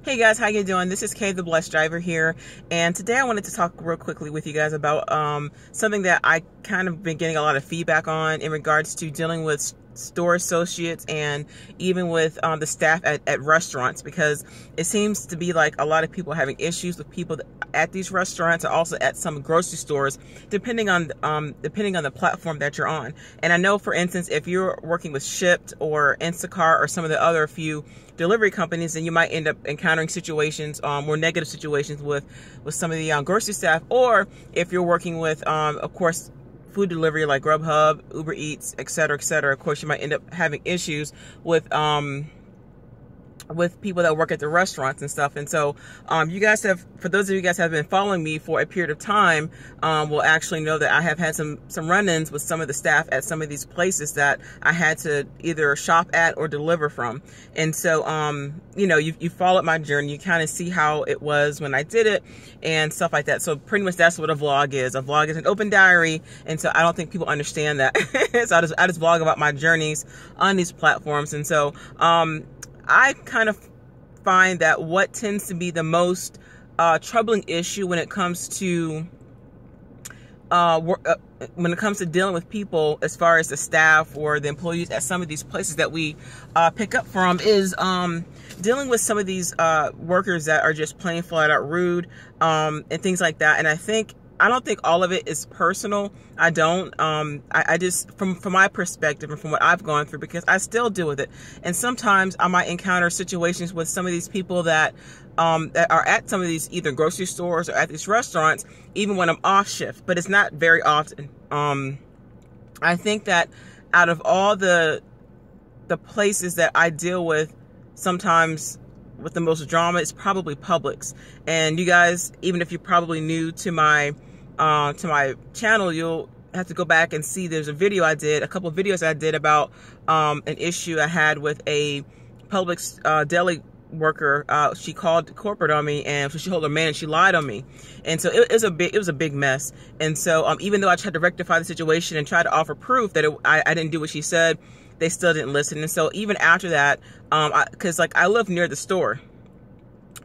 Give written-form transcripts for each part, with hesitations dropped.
Hey guys, how you doing? This is Kay the Blessed Driver here, and today I wanted to talk real quickly with you guys about something that I kind of been getting a lot of feedback on in regards to dealing with store associates and even with the staff at restaurants, because it seems to be like a lot of people having issues with people at these restaurants or also at some grocery stores, depending on the platform that you're on. And I know, for instance, if you're working with Shipt or Instacart or some of the other few delivery companies, then you might end up encountering situations, more negative situations with some of the grocery staff. Or if you're working with, of course, food delivery like Grubhub, Uber Eats, etc., etc., of course, you might end up having issues with people that work at the restaurants and stuff. And so you guys have, for those of you guys who have been following me for a period of time, will actually know that I have had some run-ins with some of the staff at some of these places that I had to either shop at or deliver from. And so you know, you followed my journey, you kind of see how it was when I did it and stuff like that. So pretty much that's what a vlog is. A vlog is an open diary, and so I don't think people understand that. So I just vlog about my journeys on these platforms. And so I kind of find that what tends to be the most troubling issue when it comes to dealing with people, as far as the staff or the employees at some of these places that we pick up from, is dealing with some of these workers that are just plain flat out rude and things like that. And I don't think all of it is personal. I don't. I just, from my perspective and from what I've gone through, because I still deal with it. And sometimes I might encounter situations with some of these people that are at some of these either grocery stores or at these restaurants, even when I'm off shift. But it's not very often. I think that out of all the places that I deal with, sometimes with the most drama, it's probably Publix. And you guys, even if you're probably new to my channel, you'll have to go back and see there's a couple of videos I did about an issue I had with a Publix deli worker. She called corporate on me, and so she told her man, and she lied on me. And so it was a big mess. And so even though I tried to rectify the situation and try to offer proof that I didn't do what she said, they still didn't listen. And so even after that, because like I live near the store,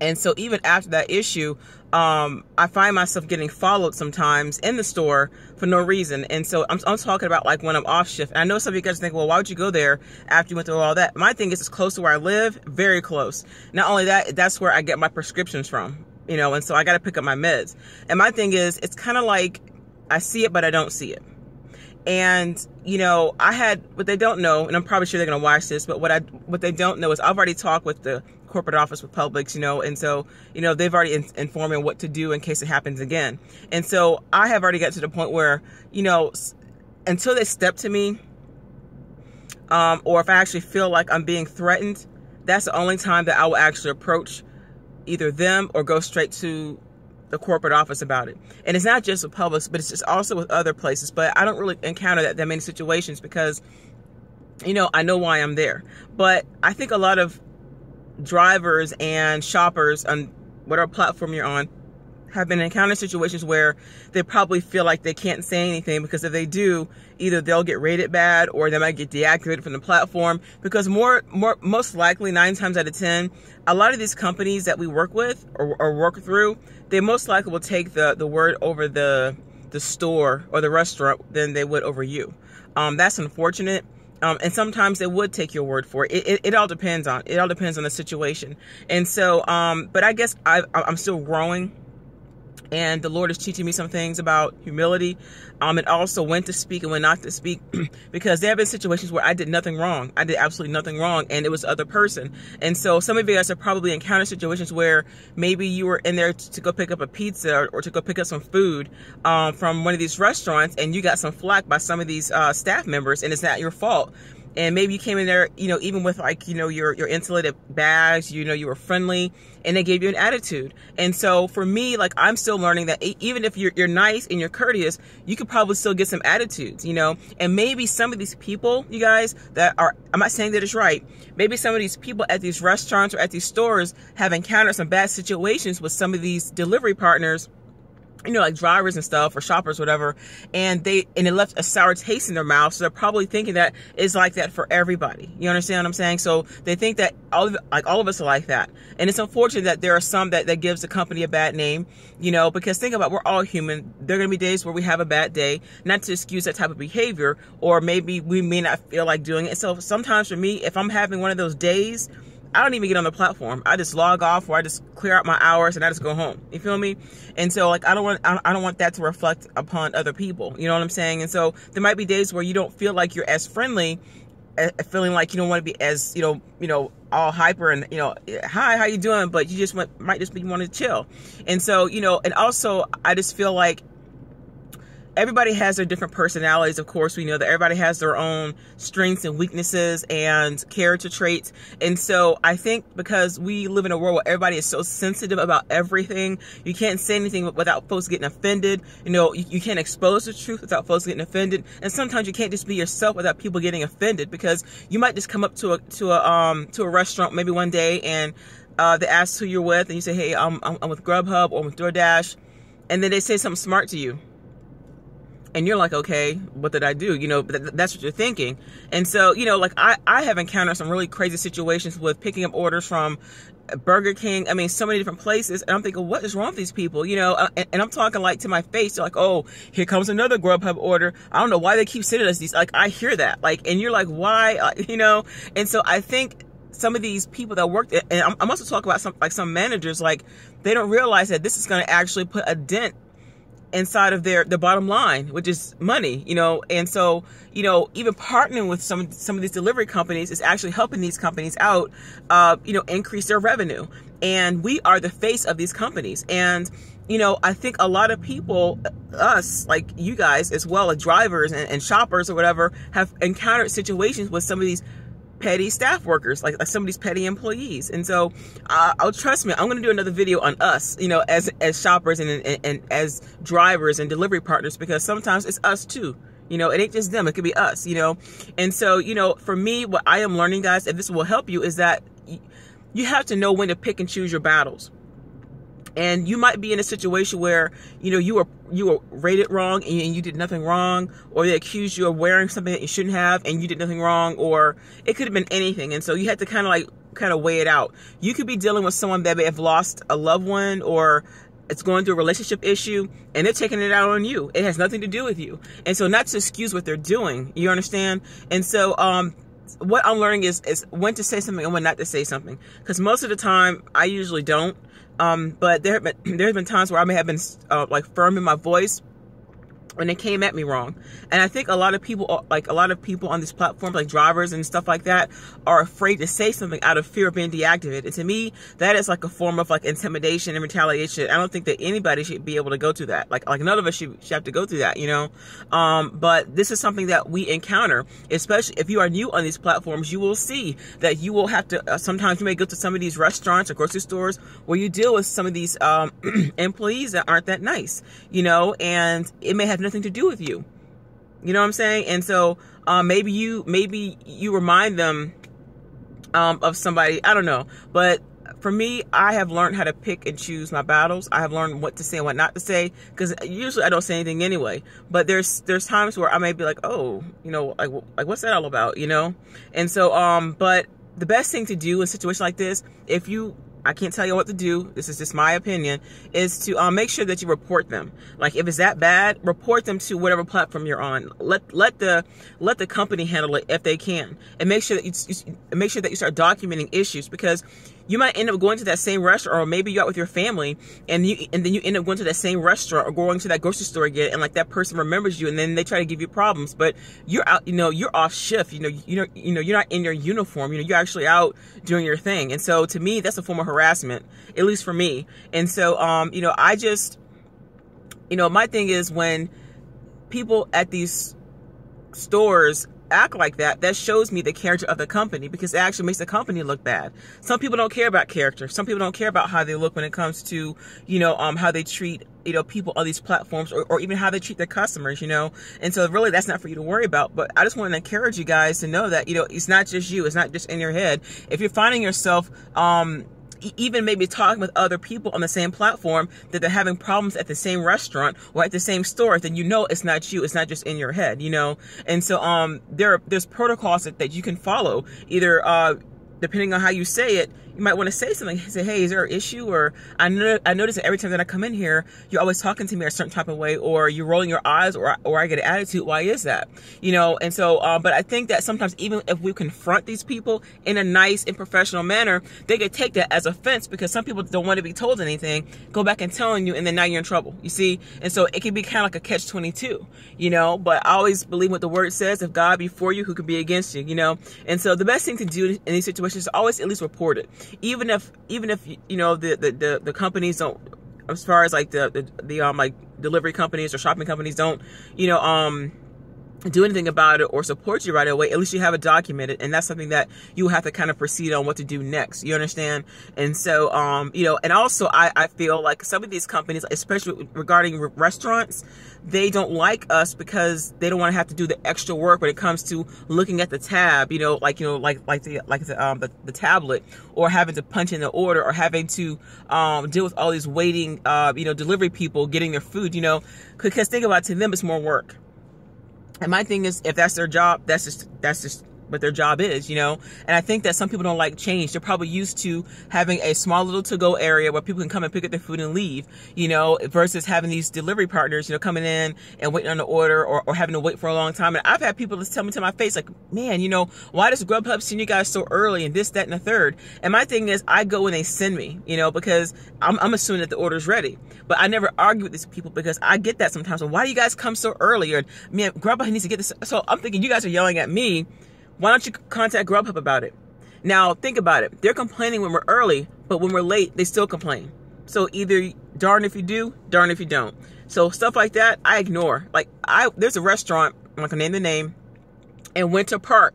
and so even after that issue, I find myself getting followed sometimes in the store for no reason. And so I'm talking about like when I'm off shift. And I know some of you guys think, well, why would you go there after you went through all that? My thing is, it's close to where I live, very close. Not only that, that's where I get my prescriptions from, you know, and so I got to pick up my meds. And my thing is, it's kind of like I see it, but I don't see it. And, you know, what they don't know, and I'm probably sure they're going to watch this, but what they don't know is I've already talked with the corporate office with Publix, you know, and so, you know, they've already informed me what to do in case it happens again. And so I have already got to the point where, you know, until they step to me, or if I actually feel like I'm being threatened, that's the only time that I will actually approach either them or go straight to the corporate office about it. And it's not just with Publix, but it's just also with other places. But I don't really encounter that many situations because, you know, I know why I'm there. But I think a lot of drivers and shoppers on whatever platform you're on have been encountering situations where they probably feel like they can't say anything, because if they do, either they'll get rated bad or they might get deactivated from the platform. Because most likely 9 times out of 10, a lot of these companies that we work with or work through, they most likely will take the word over the store or the restaurant than they would over you. That's unfortunate. And sometimes they would take your word for it. It all depends on the situation. And so, but I guess I'm still growing, and the Lord is teaching me some things about humility, and also when to speak and when not to speak, because there have been situations where I did nothing wrong. I did absolutely nothing wrong, and it was the other person. And so some of you guys have probably encountered situations where maybe you were in there to go pick up a pizza or to go pick up some food from one of these restaurants, and you got some flack by some of these staff members, and it's not your fault. And maybe you came in there, you know, even with like, you know, your insulated bags, you know, you were friendly, and they gave you an attitude. And so for me, like, I'm still learning that even if you're nice and you're courteous, you could probably still get some attitudes, you know. And maybe some of these people, you guys, that are, I'm not saying that it's right, maybe some of these people at these restaurants or at these stores have encountered some bad situations with some of these delivery partners you know, like drivers and stuff or shoppers, whatever, and it left a sour taste in their mouth. So they're probably thinking that it's like that for everybody. You understand what I'm saying? So they think that all of us are like that. And it's unfortunate that there are some that gives the company a bad name, you know, because think about it, we're all human. There are going to be days where we have a bad day, not to excuse that type of behavior, or maybe we may not feel like doing it. So sometimes for me, if I'm having one of those days, I don't even get on the platform. I just log off, or I just clear out my hours and I just go home. You feel me? And so like I don't want that to reflect upon other people. You know what I'm saying? And so there might be days where you don't feel like you're as friendly, feeling like you don't want to be as, you know, all hyper and, you know, hi, how you doing? But you just might just be want to chill. And so, you know, and also I just feel like everybody has their different personalities. Of course, we know that everybody has their own strengths and weaknesses and character traits. And so I think because we live in a world where everybody is so sensitive about everything, you can't say anything without folks getting offended. You know, you can't expose the truth without folks getting offended. And sometimes you can't just be yourself without people getting offended, because you might just come up to a restaurant maybe one day and they ask who you're with, and you say, hey, I'm with Grubhub or I'm with DoorDash. And then they say something smart to you. And you're like, okay, what did I do? You know, that's what you're thinking. And so, you know, like I have encountered some really crazy situations with picking up orders from Burger King. I mean, so many different places. And I'm thinking, what is wrong with these people? You know, and I'm talking like to my face. They're like, oh, here comes another Grubhub order. I don't know why they keep sending us these. Like, I hear that. Like, and you're like, why? You know, and so I think some of these people that work, and I'm also talking about some managers, like they don't realize that this is going to actually put a dent inside of their bottom line, which is money, you know. And so, you know, even partnering with some of these delivery companies is actually helping these companies out, you know, increase their revenue. And we are the face of these companies. And, you know, I think a lot of people, us, like you guys as well, as drivers and shoppers or whatever, have encountered situations with some of these petty staff workers, like some of these petty employees. And so trust me, I'm going to do another video on us, you know, as shoppers and as drivers and delivery partners, because sometimes it's us too. You know, it ain't just them, it could be us, you know. And so, you know, for me, what I am learning, guys, if this will help you, is that you have to know when to pick and choose your battles. And you might be in a situation where, you know, you were rated wrong and you did nothing wrong, or they accused you of wearing something that you shouldn't have and you did nothing wrong, or it could have been anything. And so you had to kind of weigh it out. You could be dealing with someone that may have lost a loved one, or it's going through a relationship issue, and they're taking it out on you. It has nothing to do with you. And so not to excuse what they're doing, you understand? And so what I'm learning is when to say something and when not to say something. Because most of the time, I usually don't. But there have been times where I may have been like firm in my voice when they came at me wrong. And I think a lot of people on these platforms, like drivers and stuff like that, are afraid to say something out of fear of being deactivated. And to me, that is like a form of like intimidation and retaliation. I don't think that anybody should be able to go through that. Like none of us should have to go through that, you know. But this is something that we encounter, especially if you are new on these platforms. You will see that you will have to, sometimes you may go to some of these restaurants or grocery stores where you deal with some of these employees that aren't that nice, you know, and it may have nothing to do with you. You know what I'm saying? And so maybe you remind them of somebody, I don't know. But for me, I have learned how to pick and choose my battles. I have learned what to say and what not to say, because usually I don't say anything anyway. But there's times where I may be like, oh, you know, like what's that all about, you know? And so but the best thing to do in a situation like this, I can't tell you what to do, this is just my opinion, is to make sure that you report them. Like if it's that bad, report them to whatever platform you're on. Let the company handle it if they can, and make sure that you start documenting issues, because you might end up going to that same restaurant, or maybe you're out with your family and then you end up going to that same restaurant or going to that grocery store again, and like that person remembers you, and then they try to give you problems, but you're out, you know, you're off shift, you're not in your uniform, you know, you're actually out doing your thing. And so to me, that's a form of harassment, at least for me. And so you know, I just, you know, my thing is when people at these stores act like that shows me the character of the company, because it actually makes the company look bad. Some people don't care about character. Some people don't care about how they look when it comes to, you know, how they treat, you know, people on these platforms, or even how they treat their customers, you know. And so really that's not for you to worry about. But I just want to encourage you guys to know that, you know, it's not just you. It's not just in your head. If you're finding yourself even maybe talking with other people on the same platform that they're having problems at the same restaurant or at the same store, then you know it's not you. It's not just in your head, you know? And so there's protocols that you can follow, either depending on how you say it. You might want to say something. Say, hey, is there an issue? Or I notice that every time that I come in here, you're always talking to me a certain type of way, or you're rolling your eyes, or I get an attitude. Why is that? You know, and so, but I think that sometimes even if we confront these people in a nice and professional manner, they could take that as offense, because some people don't want to be told anything, go back and telling you, and then now you're in trouble, you see? And so it can be kind of like a catch-22, you know, but I always believe what the word says: if God be for you, who could be against you, you know? And so the best thing to do in these situations is always at least report it. Even if you know the companies don't, as far as like the like delivery companies or shopping companies don't, you know, do anything about it or support you right away, at least you have it documented, and that's something that you have to kind of proceed on what to do next. You understand? And so, you know, and also I feel like some of these companies, especially regarding restaurants, they don't like us because they don't want to have to do the extra work when it comes to looking at the tab, you know, like the tablet, or having to punch in the order, or having to deal with all these waiting, you know, delivery people getting their food, you know, because think about it, to them it's more work. And my thing is, if that's their job, that's just what their job is, you know? And I think that some people don't like change. They're probably used to having a small little to-go area where people can come and pick up their food and leave, you know, versus having these delivery partners, you know, coming in and waiting on the order, or having to wait for a long time. And I've had people just tell me to my face, like, man, you know, why does Grubhub send you guys so early, and this, that, and the third? And my thing is, I go when they send me, you know, because I'm assuming that the order's ready. But I never argue with these people, because I get that sometimes. Well, why do you guys come so early? Or, man, Grubhub needs to get this. So I'm thinking, you guys are yelling at me. Why don't you contact Grubhub about it? Now, think about it. They're complaining when we're early, but when we're late, they still complain. So either darn if you do, darn if you don't. So stuff like that, I ignore. Like, there's a restaurant, I'm not gonna name the name, in Winter Park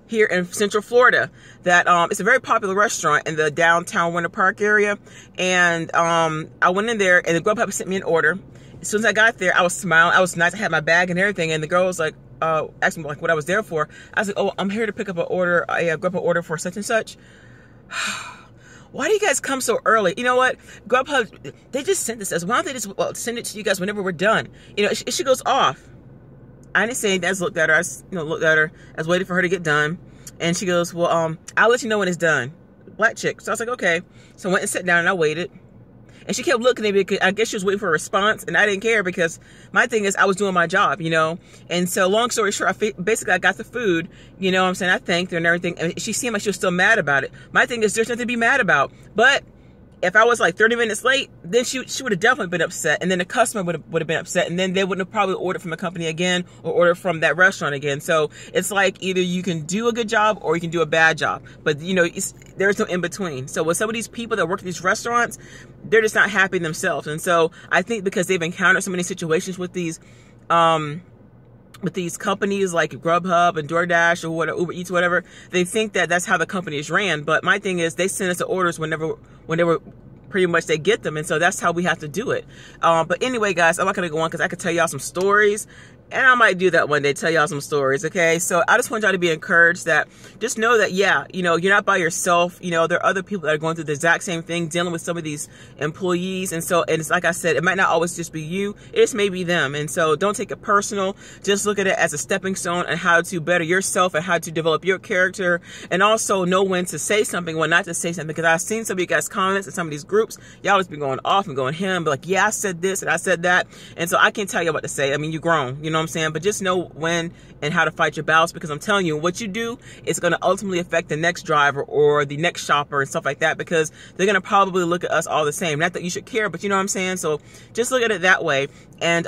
here in Central Florida that it's a very popular restaurant in the downtown Winter Park area. And I went in there, and the Grubhub sent me an order. As soon as I got there, I was smiling. I was nice. I had my bag and everything. And the girl was like, asked me like what I was there for. I was like, oh, I'm here to pick up an order, a Grubhub order for such and such. Why do you guys come so early? You know what? Grubhub, they just sent this as, why don't they just send it to you guys whenever we're done? You know, she goes off. I didn't say anything. I just looked at her. Looked at her. I was waiting for her to get done. And she goes, well, I'll let you know when it's done. Black chick. So I was like, okay. So I went and sat down and I waited. And she kept looking at me because I guess she was waiting for a response, and I didn't care, because my thing is I was doing my job, you know. And so long story short, basically I got the food, you know what I'm saying? I thanked her and everything. And she seemed like she was still mad about it. My thing is, there's nothing to be mad about. But if I was like 30 minutes late, then she would have definitely been upset. And then the customer would have been upset. And then they wouldn't have probably ordered from the company again, or ordered from that restaurant again. So it's like, either you can do a good job or you can do a bad job. But, you know, there's no in between. So with some of these people that work at these restaurants, they're just not happy themselves. And so I think because they've encountered so many situations with these companies like Grubhub and DoorDash or whatever, Uber Eats, whatever, they think that that's how the company is ran. But my thing is, they send us the orders whenever pretty much they get them. And so that's how we have to do it. But anyway, guys, I'm not going to go on, because I could tell y'all some stories. And I might do that one day, tell y'all some stories, okay? So I just want y'all to be encouraged that, just know that, yeah, you know, you're not by yourself. You know, there are other people that are going through the exact same thing, dealing with some of these employees. And so, and it's like I said, it might not always just be you. It just may be them. And so don't take it personal. Just look at it as a stepping stone on how to better yourself and how to develop your character. And also know when to say something, when not to say something. Because I've seen some of you guys' comments in some of these groups. Y'all just be going off and going ham, but like, yeah, I said this and I said that. And so I can't tell you what to say. I mean, you're grown, you know what I'm saying? But just know when and how to fight your battles, because I'm telling you, what you do is going to ultimately affect the next driver or the next shopper and stuff like that, because they're going to probably look at us all the same. Not that you should care, but you know what I'm saying? So just look at it that way, and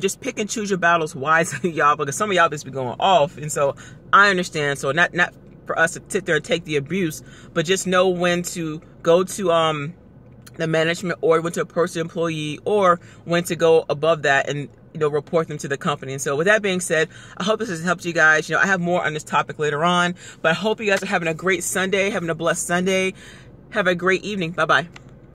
just pick and choose your battles wisely, y'all, because some of y'all just be going off. And so I understand. So not for us to sit there and take the abuse, but just know when to go to the management, or when to approach the employee, or when to go above that and, you know, report them to the company. And so with that being said, I hope this has helped you guys. You know, I have more on this topic later on, but I hope you guys are having a great Sunday, having a blessed Sunday. Have a great evening. Bye-bye.